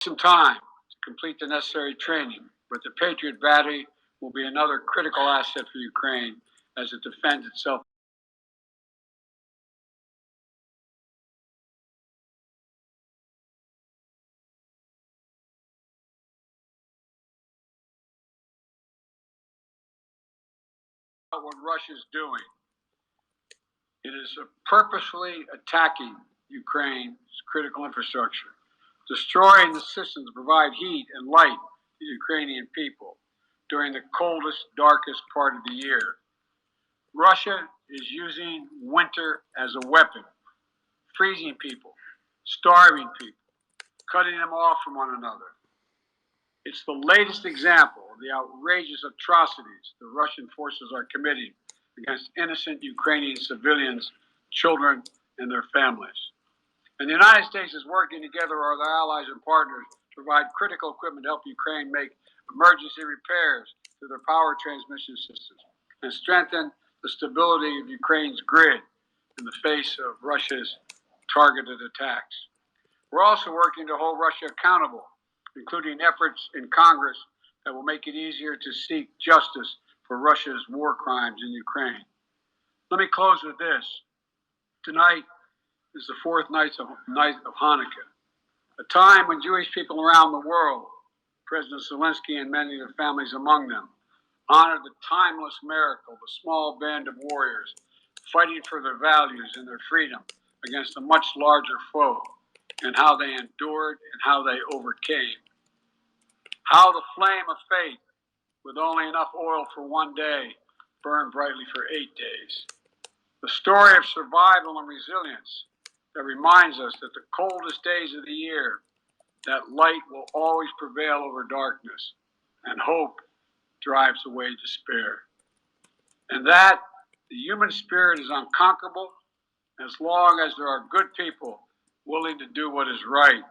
Some time to complete the necessary training, but the Patriot battery will be another critical asset for Ukraine as it defends itself. What Russia's doing, it is purposefully attacking Ukraine's critical infrastructure, destroying the systems to provide heat and light to the Ukrainian people during the coldest, darkest part of the year. Russia is using winter as a weapon, freezing people, starving people, cutting them off from one another. It's the latest example of the outrageous atrocities the Russian forces are committing against innocent Ukrainian civilians, children, and their families. And the United States is working together with our allies and partners to provide critical equipment to help Ukraine make emergency repairs to their power transmission systems and strengthen the stability of Ukraine's grid in the face of Russia's targeted attacks. We're also working to hold Russia accountable, including efforts in Congress that will make it easier to seek justice for Russia's war crimes in Ukraine. Let me close with this. Tonight is the fourth night of Hanukkah, a time when Jewish people around the world, President Zelenskyy and many of the families among them, honor the timeless miracle of a small band of warriors fighting for their values and their freedom against a much larger foe, and how they endured and how they overcame. How the flame of faith, with only enough oil for one day, burned brightly for 8 days. The story of survival and resilience that reminds us that the coldest days of the year, that light will always prevail over darkness, and hope drives away despair. And that the human spirit is unconquerable as long as there are good people willing to do what is right.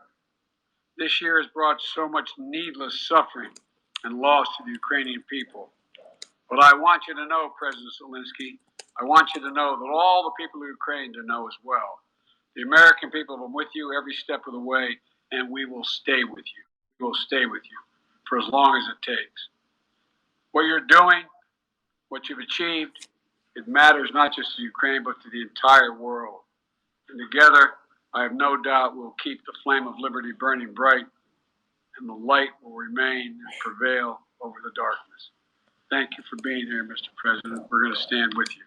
This year has brought so much needless suffering and loss to the Ukrainian people. But I want you to know, President Zelenskyy, I want you to know that all the people of Ukraine to know as well. The American people have been with you every step of the way, and we will stay with you. We will stay with you for as long as it takes. What you're doing, what you've achieved, it matters not just to Ukraine, but to the entire world. And together, I have no doubt we'll keep the flame of liberty burning bright, and the light will remain and prevail over the darkness. Thank you for being here, Mr. President. We're going to stand with you.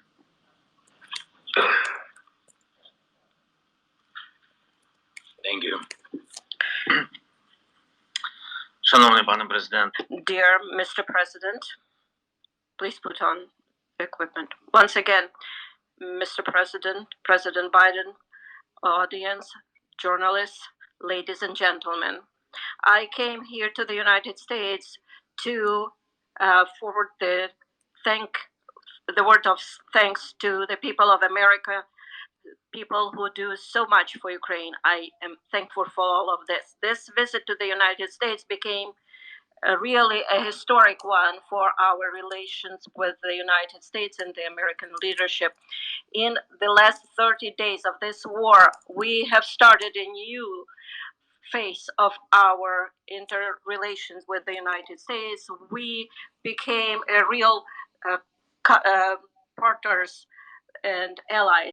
Thank you. Шановний пане президент. Dear Mr. President, please put on equipment. Once again, Mr. President, President Biden, audience, journalists, ladies and gentlemen, I came here to the United States to forward the word of thanks to the people of America, people who do so much for Ukraine. I am thankful for all of this. This visit to the United States became really a historic one for our relations with the United States and the American leadership. In the last 30 days of this war, we have started a new phase of our interrelations with the United States. We became a real partners and allies.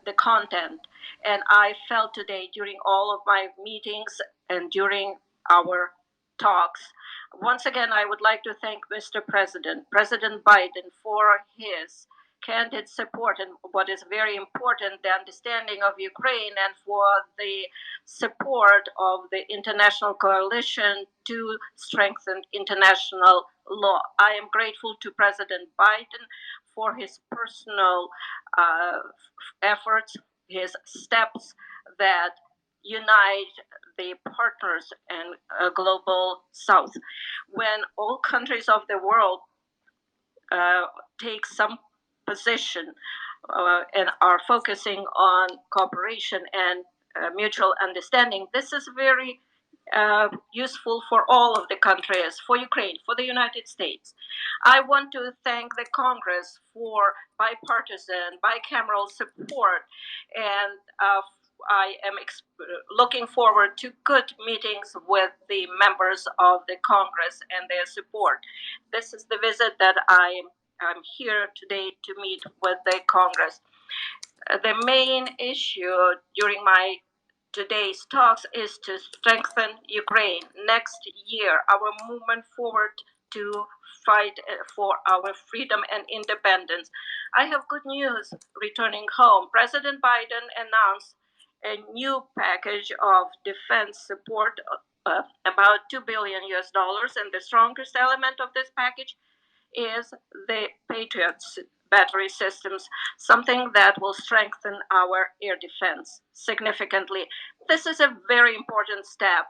The content, and I felt today during all of my meetings and during our talks. Once again, I would like to thank Mr. President Biden, for his candid support and what is very important, the understanding of Ukraine, and for the support of the international coalition to strengthen international law. I am grateful to President Biden for his personal efforts, his steps that unite the partners and global South. When all countries of the world take some position and are focusing on cooperation and mutual understanding, this is very useful for all of the countries, for Ukraine, for the United States. I want to thank the Congress for bipartisan, bicameral support and I am looking forward to good meetings with the members of the Congress and their support. This is the visit that I'm here today to meet with the Congress. The main issue during my today's talks is to strengthen Ukraine. Next year, our movement forward to fight for our freedom and independence. I have good news returning home. President Biden announced a new package of defense support, about $2 billion US dollars, and the strongest element of this package is the Patriots battery systems, something that will strengthen our air defense significantly. This is a very important step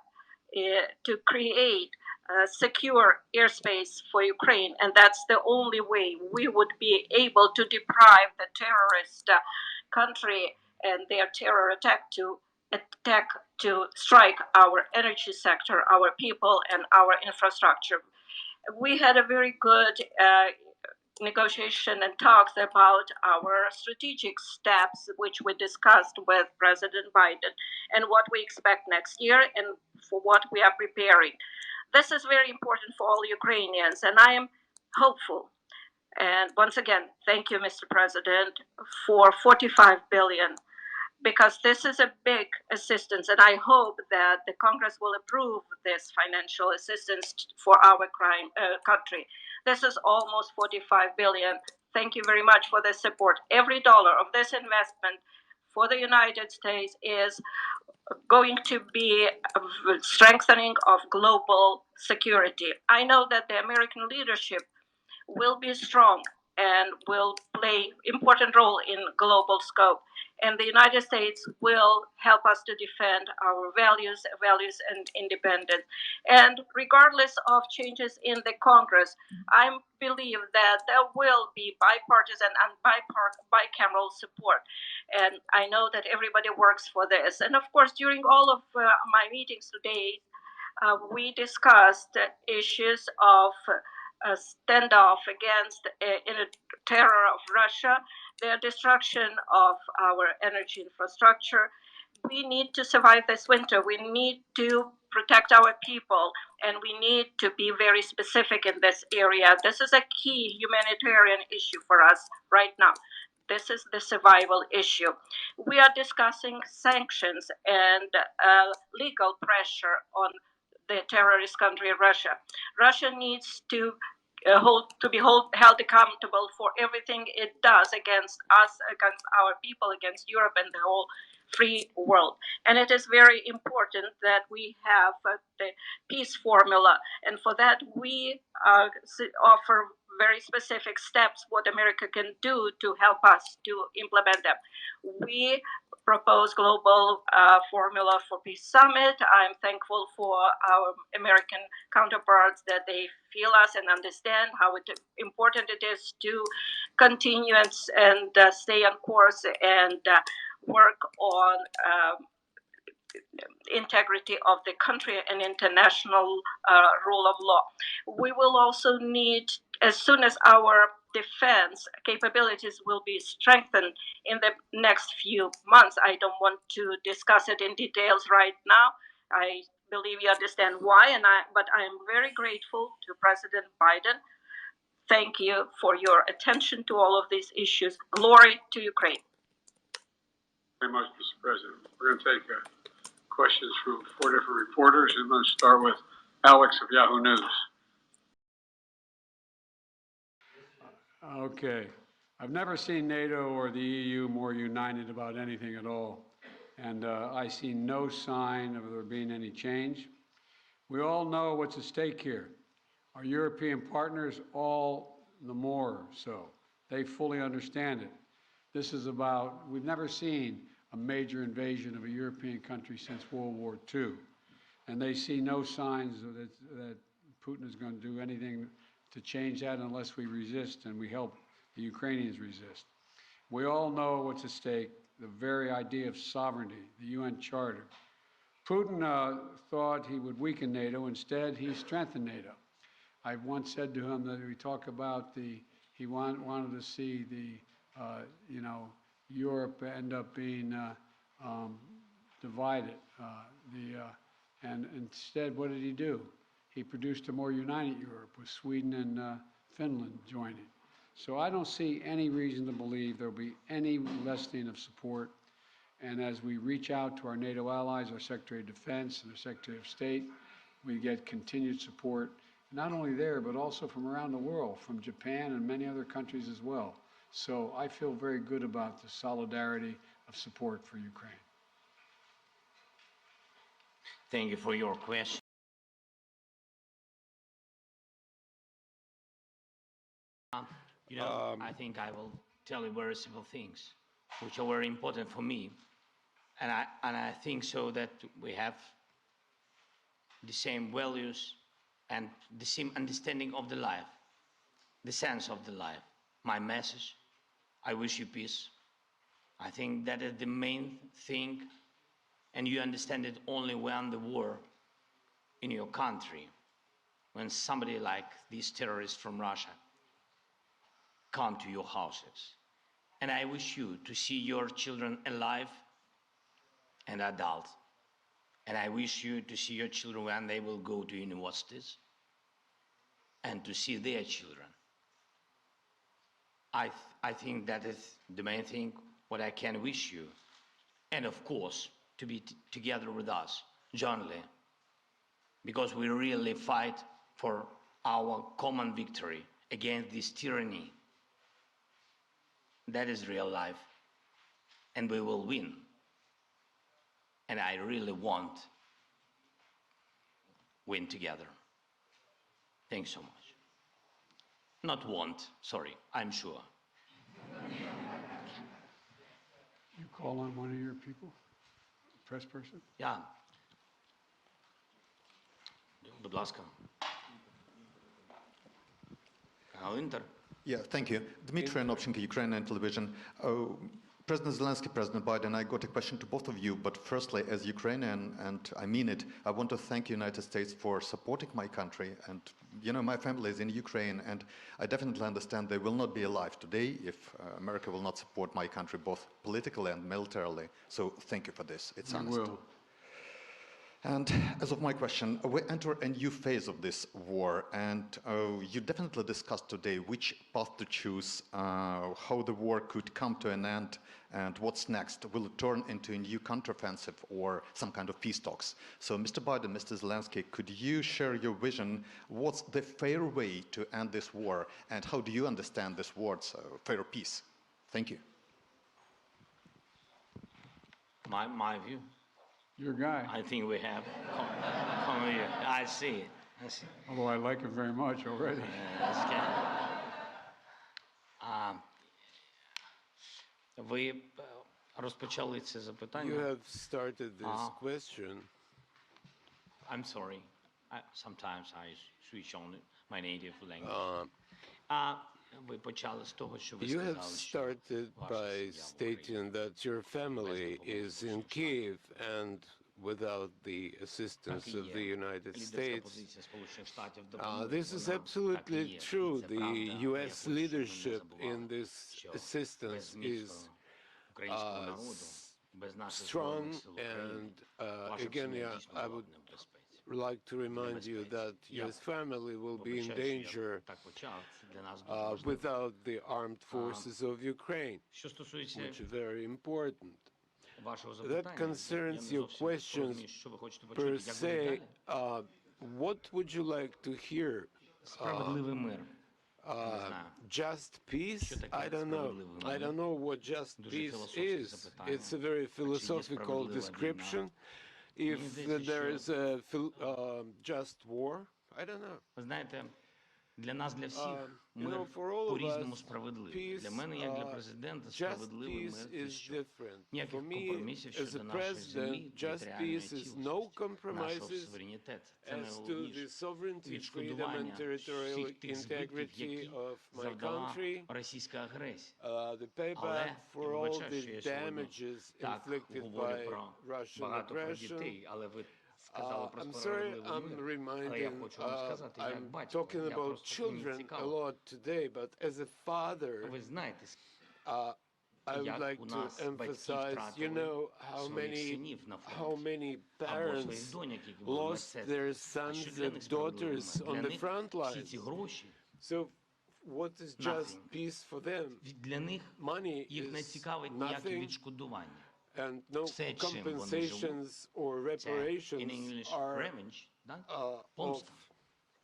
to create a secure airspace for Ukraine, and that's the only way we would be able to deprive the terrorist country and their terror attack to strike our energy sector, our people, and our infrastructure. We had a very good negotiation and talks about our strategic steps, which we discussed with President Biden, and what we expect next year and for what we are preparing. This is very important for all Ukrainians, and I am hopeful. And once again, thank you, Mr. President, for 45 billion, because this is a big assistance, and I hope that the Congress will approve this financial assistance for our country. This is almost 45 billion. Thank you very much for the support. Every dollar of this investment for the United States is going to be a strengthening of global security. I know that the American leadership will be strong and will play important role in global scope. And the United States will help us to defend our values and independence. And regardless of changes in the Congress, I believe that there will be bipartisan and bicameral support. And I know that everybody works for this. And of course, during all of my meetings today, we discussed issues of a standoff against terror of Russia, the destruction of our energy infrastructure. We need to survive this winter. We need to protect our people, and we need to be very specific in this area. This is a key humanitarian issue for us right now. This is the survival issue. We are discussing sanctions and legal pressure on the terrorist country Russia. Russia needs to be held accountable for everything it does against us, against our people, against Europe and the whole free world. And it is very important that we have the peace formula. And for that, we offer very specific steps what America can do to help us to implement them. We propose global formula for peace summit. I'm thankful for our American counterparts that they feel us and understand how important it is to continue and stay on course and work on integrity of the country and international rule of law. We will also need, as soon as our defense capabilities will be strengthened in the next few months. I don't want to discuss it in details right now. I believe you understand why, but I am very grateful to President Biden. Thank you for your attention to all of these issues. Glory to Ukraine. Very much, Mr. President. We're going to take questions from 4 different reporters. I'm going to start with Alex of Yahoo News. Okay. I've never seen NATO or the EU more united about anything at all, and I see no sign of there being any change. We all know what's at stake here. Our European partners all the more so. They fully understand it. This is about, we've never seen a major invasion of a European country since World War II, and they see no signs that Putin is going to do anything to change that unless we resist and we help the Ukrainians resist. We all know what's at stake, the very idea of sovereignty, the UN Charter. Putin thought he would weaken NATO. Instead, he strengthened NATO. I once said to him that we talk about he wanted to see Europe end up being divide it. And instead, what did he do? He produced a more united Europe with Sweden and Finland joining. So I don't see any reason to believe there'll be any lessening of support. And as we reach out to our NATO allies, our Secretary of Defense and our Secretary of State, we get continued support, not only there, but also from around the world, from Japan and many other countries as well. So I feel very good about the solidarity of support for Ukraine. Thank you for your question. I think I will tell you very simple things, which are very important for me. And I think so that we have the same values and the same understanding of the life, the sense of the life. My message, I wish you peace. I think that is the main thing, and you understand it only when the war in your country, when somebody like these terrorists from Russia come to your houses. And I wish you to see your children alive and adult. And I wish you to see your children when they will go to universities and to see their children. I think that is the main thing what I can wish you. And of course, to be together with us, jointly, because we really fight for our common victory against this tyranny. That is real life. And we will win. And I really want win together. Thanks so much. Not want, sorry, I'm sure. You call on one of your people, press person? Yeah. Будь ласка. Канал Інтер. Yeah, thank you. Dmitry Anopchenko, Ukrainian television. President Zelensky, President Biden, I got a question to both of you, but firstly, as Ukrainian, and I mean it, I want to thank the United States for supporting my country. And, you know, my family is in Ukraine, and I definitely understand they will not be alive today if America will not support my country, both politically and militarily. So thank you for this. It's honest. Will. And as of my question, we enter a new phase of this war, and you definitely discussed today which path to choose, how the war could come to an end, and what's next. Will it turn into a new counteroffensive or some kind of peace talks? So, Mr. Biden, Mr. Zelensky, could you share your vision? What's the fair way to end this war, and how do you understand this word's fair peace? Thank you. My view. Your guy. I think we have. Come here. I see it. I see. Although I like him very much already. Ви розпочали це запитання. You have started this question. I'm sorry. Sometimes I switch on my native language. Ви почали з того, що ви You have сказали, що started ваша by сім'я в stating that your family is in Kiev and without the assistance of the United States. This is absolutely true. The U.S. leadership in this assistance is strong, and again, I would like to remind you that U.S. family will be in danger without the armed forces of Ukraine, which is very important. That concerns your questions per se. What would you like to hear? Справедливий мир. Just peace? I don't know. I don't know what just peace is. It's a very philosophical description. If there is a just war, I don't know. Ви знаєте, для нас, для всіх, мир по-різному справедливий. Для мене, як для президента, справедливий мир – це що? Ніяких компромісів щодо нашої землі, територіальної цілісності, нашого суверенітету. Це найголовніше. Відшкодування всіх тих збитків, які завдала російська агресія. Але, я вибачаю, що я сьогодні так говорю про багато про дітей, але ви I'm sorry, I'm reminding, I'm talking about children a lot today, but as a father, I would like to emphasize, you know, how many parents lost their sons and daughters on the front lines. So what is just peace for them? Money Їх не is цікавить ніяке nothing, відшкодування. and no Все, чим вони живуть, compensations or це in reparations English are revenge, помста.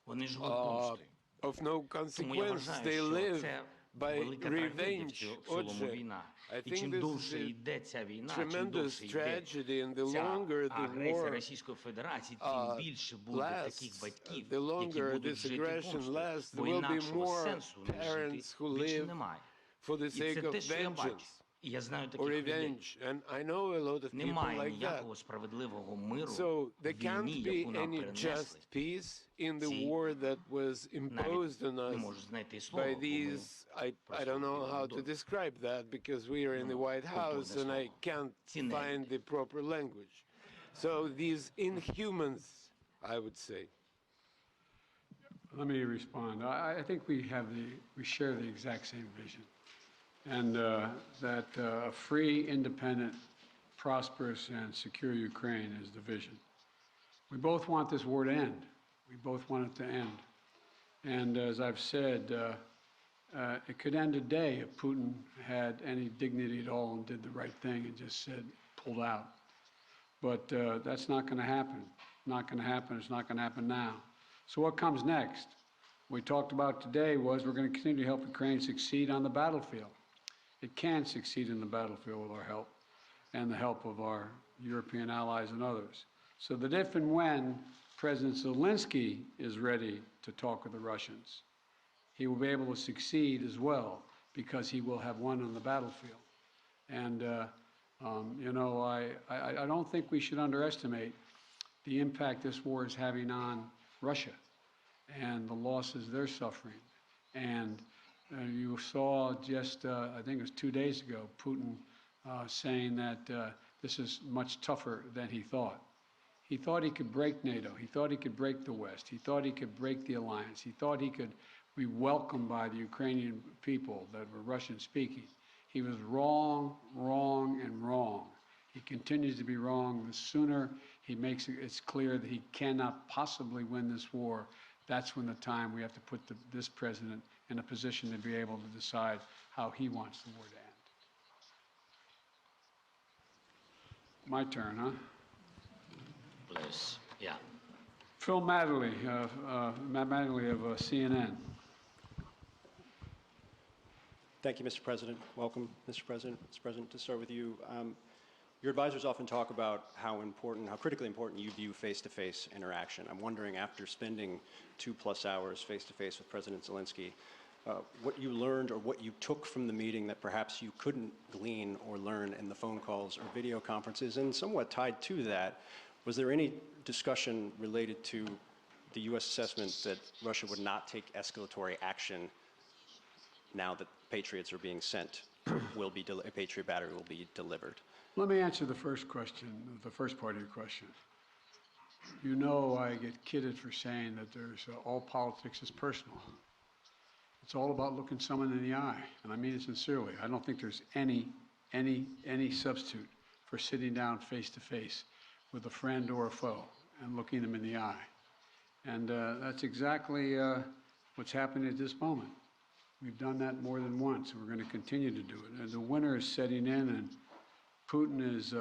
Вони живуть of помстою. no Тому я consequence. вважаю, They що live це by велика трагедія в revenge. цілому Отже, війна. I І think чим this довше is йде ця війна, a чим tremendous довше йде tragedy, and the ця longer the агресія war Російської Федерації, тим більше буде таких lasts, батьків, the які longer будуть this жити aggression помстою. lasts, Бо there will be інакшого more сенсу не жити parents who більше live немає. for the І sake це of те, що я бачу. vengeance І я знаю or таких людей. revenge. And I know a lot of people Немає like that. ніякого справедливого миру So в there can't війні, be яку нам any перенесли. just peace in the Ці war that was imposed on навіть не us можу знайти слова, by бо ми these, I don't know how to describe that because we are in the White House and I can't find the proper language. So these inhumans, I would say. Let me respond. I think we share the exact same vision. And that a free, independent, prosperous, and secure Ukraine is the vision. We both want this war to end. We both want it to end. And as I've said, it could end today if Putin had any dignity at all and did the right thing and just said, pulled out. But that's not going to happen. Not going to happen. It's not going to happen now. So what comes next? What we talked about today was we're going to continue to help Ukraine succeed on the battlefield. It can succeed in the battlefield with our help and the help of our European allies and others. So that if and when President Zelenskyy is ready to talk with the Russians, he will be able to succeed as well because he will have won on the battlefield. And, you know, I don't think we should underestimate the impact this war is having on Russia and the losses they're suffering. And you saw just, I think it was 2 days ago, Putin saying that this is much tougher than he thought. He thought he could break NATO. He thought he could break the West. He thought he could break the alliance. He thought he could be welcomed by the Ukrainian people that were Russian speaking. He was wrong, wrong, and wrong. He continues to be wrong. The sooner he makes it's clear that he cannot possibly win this war, that's when the time we have to put this president in a position to be able to decide how he wants the war to end. My turn, huh? Please, yeah. Phil Matterly, Matt Matterly of CNN. Thank you, Mr. President. Welcome, Mr. President. Mr. President, to start with you, your advisors often talk about how critically important you view face-to-face interaction. I'm wondering, after spending 2+ hours face-to-face with President Zelenskyy, what you learned or what you took from the meeting that perhaps you couldn't glean or learn in the phone calls or video conferences, and somewhat tied to that, was there any discussion related to the U.S. assessment that Russia would not take escalatory action now that Patriots are being sent, a Patriot battery will be delivered? Let me answer the first question, the first part of your question. You know I get kidded for saying that there's all politics is personal. It's all about looking someone in the eye, and I mean it sincerely. I don't think there's any substitute for sitting down face to face with a friend or a foe and looking them in the eye. And that's exactly what's happening at this moment. We've done that more than once, and we're going to continue to do it. And the winter is setting in, and Putin is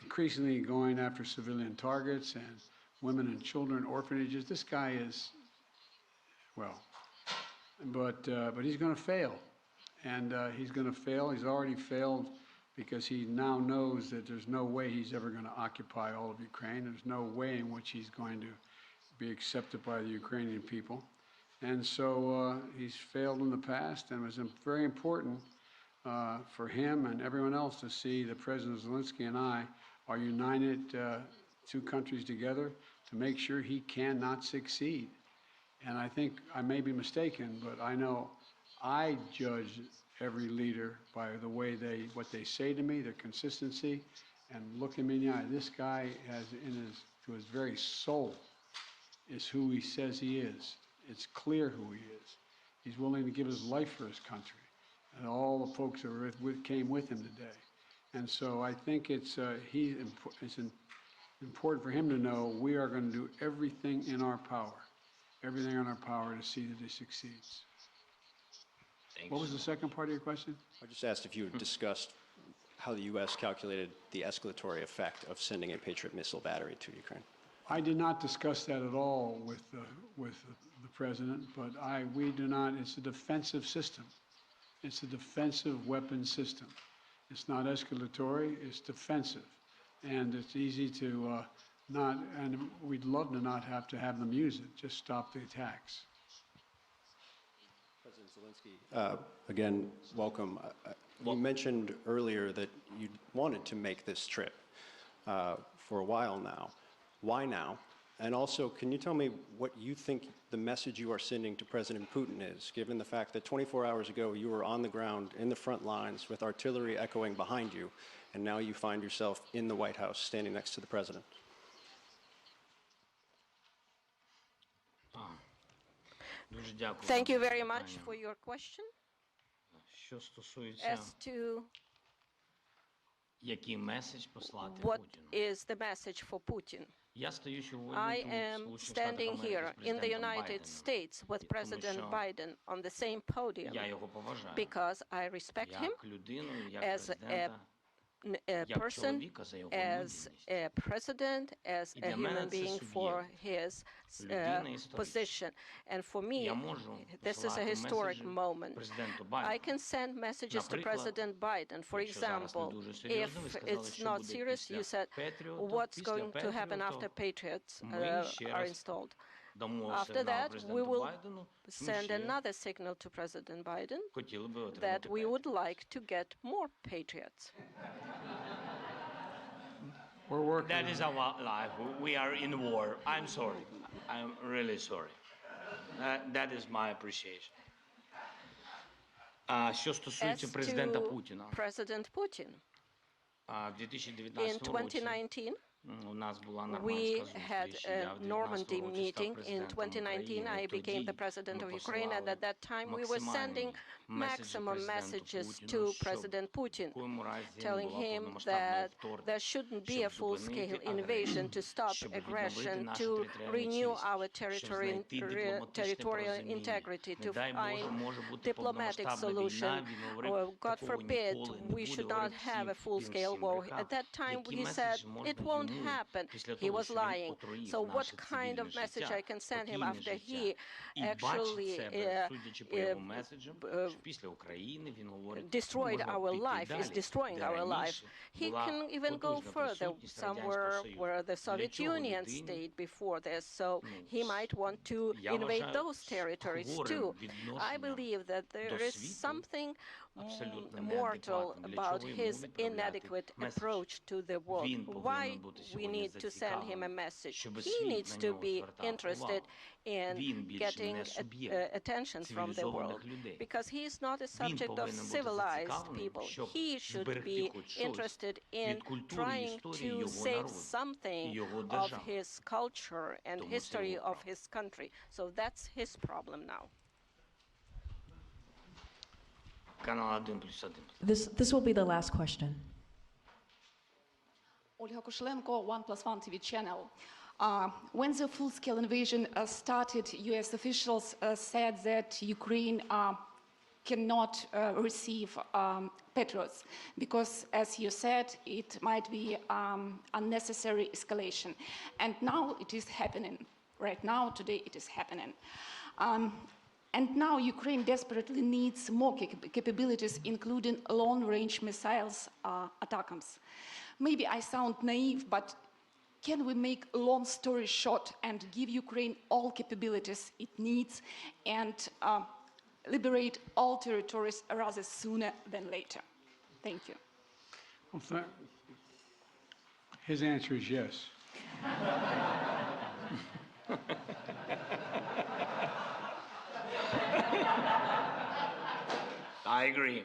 increasingly going after civilian targets and women and children, orphanages. This guy is, well, but he's going to fail. And he's going to fail. He's already failed because he now knows that there's no way he's ever going to occupy all of Ukraine. There's no way in which he's going to be accepted by the Ukrainian people. And so he's failed in the past, and it was very important for him and everyone else to see that President Zelenskyy and I are united, two countries together, to make sure he cannot succeed. And I think I may be mistaken, but I know I judge every leader by the way what they say to me, their consistency, and look him in the eye. This guy has to his very soul is who he says he is. It's clear who he is. He's willing to give his life for his country. and all the folks that came with him today. And so I think it's important for him to know we are going to do everything in our power to see that he succeeds. Thanks. What was the second part of your question? I just asked if you had discussed how the U.S. calculated the escalatory effect of sending a Patriot missile battery to Ukraine. I did not discuss that at all with the president, but we do not. It's a defensive system. It's a defensive weapon system. It's not escalatory. It's defensive, and it's easy to not. And we'd love to not have to have them use it. Just stop the attacks. President Zelenskyy, again, welcome. You mentioned earlier that you wanted to make this trip for a while now. Why now? And also, can you tell me what you think the message you are sending to President Putin is, given the fact that 24 hours ago you were on the ground in the front lines with artillery echoing behind you, and now you find yourself in the White House standing next to the president? Thank you very much for your question. Що стосується, As to який меседж послати what Путіну. is the message for Putin? Я стою сьогодні I тут, am в Сполучених standing Штатах Америки, here з in the президентом United Байденом, States with President що Biden on the same podium я його поважаю, because I respect him як людину, як as a президента, a як person, чоловіка за його as людяність. a president, as І a для мене human це being for суб'єкт. his Людина історична. position. And for me, Я можу this is a посилати historic меседжі moment. президенту I Байдену. can send messages to Наприклад, President Biden. For якщо зараз не example, дуже серйозно, ви if сказали, it's що not буде serious, після you said, Петріоту, what's після going to happen after Петріоту Patriots ми ще are раз installed? дамо After сигнал that, we президенту will Байдену, що ми send ще another signal to President Biden хотіли би that отримати we Петріот. would like to get more Patriots. We're working. That is our life. We are in war. I'm sorry. I'm really sorry. That is my appreciation. Що стосується As президента to Путіна, President Putin, в in 2019 році 2019, у нас була we нормандська had зустріч. a Я в 19 Normandy році meeting. став In президентом 2019, I України. became the Тоді president ми of Ukraine, and посилали at that time we were sending максимальні maximum меседжі messages президенту to Путіну, щоб President Putin, в якому разі не telling була him повномасштабного that вторгнення, there shouldn't be a щоб full-scale зупинити invasion, to агресію, stop щоб відновити aggression, нашу to територіальну renew цілісність, our щоб знайти дипломатичне territorial порозуміння. integrity, Не to дай Боже, find може бути diplomatic повномасштабна solution. війна, він говорив, Or, God такого forbid, ніколи не we буде, should not говорив have a всім, full-scale всім war. брехав. At that time, Який he меседж said можна it won't йому happen. після He того, was що він lying. отруїв So what наше kind of цивільне message життя, I can send him спокійне after життя. he І actually бачить себе, судячи по його меседжам, що після України він говорить, destroyed можна our піти life, далі, is destroying де our life. раніше He була can even go потужна further, присутність somewhere Радянського Союзу. where the Для Soviet чого Union людині, stayed before this. So he might want to я invade вважаю, those territories хворим too. I відношенням believe that до there is світу, something абсолютно mortal неадекватним. Для about чого йому his відправляти inadequate меседж? approach to the world. Він Why повинен бути we сьогодні need to send him a зацікавлений, message? щоб He світ needs на to нього be звертав interested увагу. in Він більше getting не суб'єкт attention from the world, цивілізованих людей. because he is not a Він subject of повинен бути civilized зацікавлений, people. щоб He should зберегти be хоч щось interested in від культури і trying історії to його save народу і something його of держави. his culture and Тому це history його of право. his country. So that's his problem now. Канал 1+1. This will be the last question. Olga Koshelenko, 1+1 TV channel. When the full-scale invasion started, U.S. officials said that Ukraine cannot receive Patriots because, as you said, it might be unnecessary escalation. And now it is happening. Right now, today, it is happening. And now Ukraine desperately needs more capabilities, including long-range missiles, ATACMS. Maybe I sound naive, but can we make a long story short and give Ukraine all capabilities it needs and liberate all territories rather sooner than later? Thank you. Well, his answer is yes. I agree.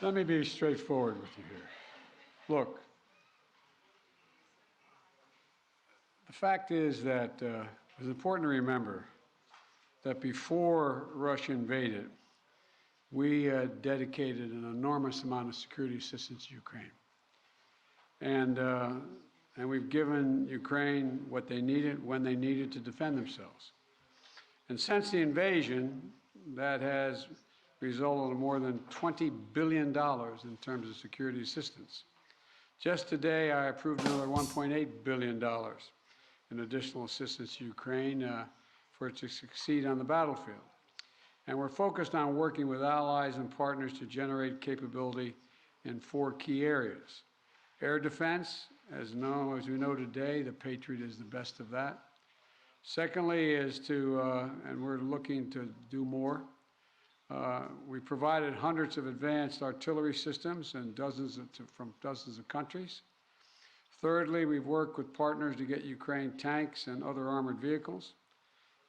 Let me be straightforward with you here. Look, the fact is that it's important to remember that before Russia invaded, we dedicated an enormous amount of security assistance to Ukraine. And we've given Ukraine what they needed when they needed to defend themselves. And since the invasion, that has resulted in more than $20 billion in terms of security assistance. Just today, I approved another $1.8 billion in additional assistance to Ukraine for it to succeed on the battlefield. And we're focused on working with allies and partners to generate capability in 4 key areas. Air defense, as we know today, the Patriot is the best of that. Secondly is to, and we're looking to do more, we provided hundreds of advanced artillery systems and from dozens of countries. Thirdly, we've worked with partners to get Ukraine tanks and other armored vehicles.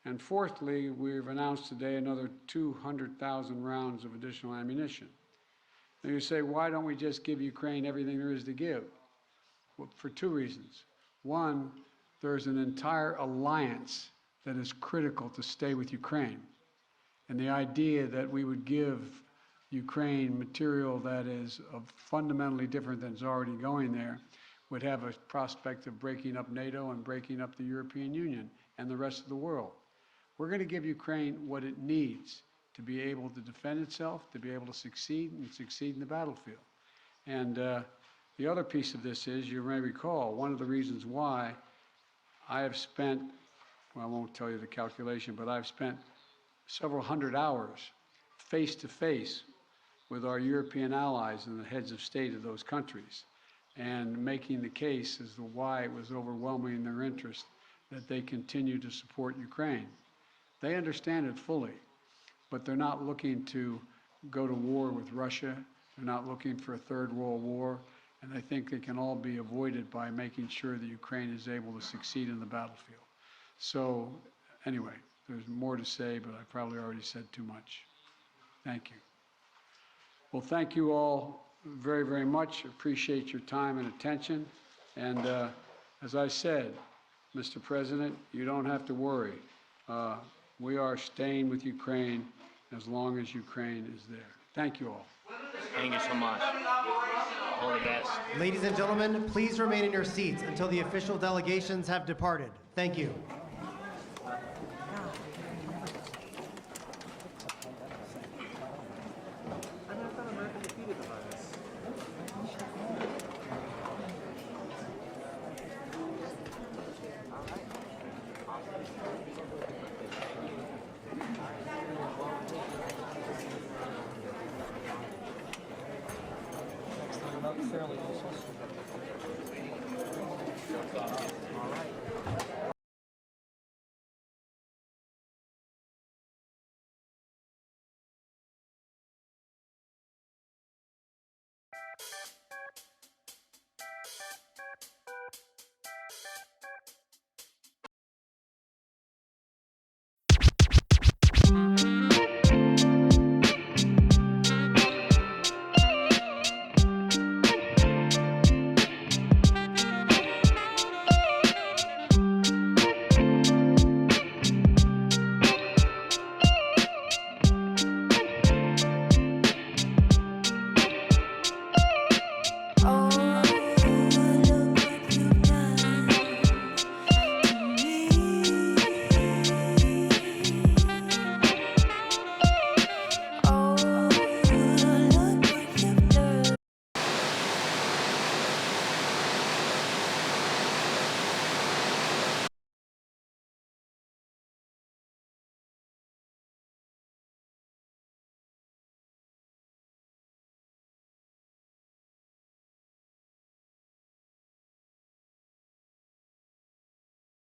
And fourthly, we've announced today another 200,000 rounds of additional ammunition. Now you say, why don't we just give Ukraine everything there is to give? Well, for 2 reasons. One, there's an entire alliance that is critical to stay with Ukraine. And the idea that we would give Ukraine material that is fundamentally different than is already going there would have a prospect of breaking up NATO and breaking up the European Union and the rest of the world. We're going to give Ukraine what it needs to be able to defend itself, to be able to succeed and succeed in the battlefield. And the other piece of this is, you may recall, one of the reasons why I have spent, well, I won't tell you the calculation, but I've spent several hundred hours face-to-face with our European allies and the heads of state of those countries, and making the case as to why it was overwhelming in their interest that they continue to support Ukraine. They understand it fully, but they're not looking to go to war with Russia. They're not looking for a third world war, and I think they can all be avoided by making sure that Ukraine is able to succeed in the battlefield. So anyway, there's more to say, but I probably already said too much. Thank you. Well, thank you all very, very much. Appreciate your time and attention. And as I said, Mr. President, you don't have to worry. We are staying with Ukraine as long as Ukraine is there. Thank you all. Thank you so much. All the best. Ladies and gentlemen, please remain in your seats until the official delegations have departed. Thank you. Fairly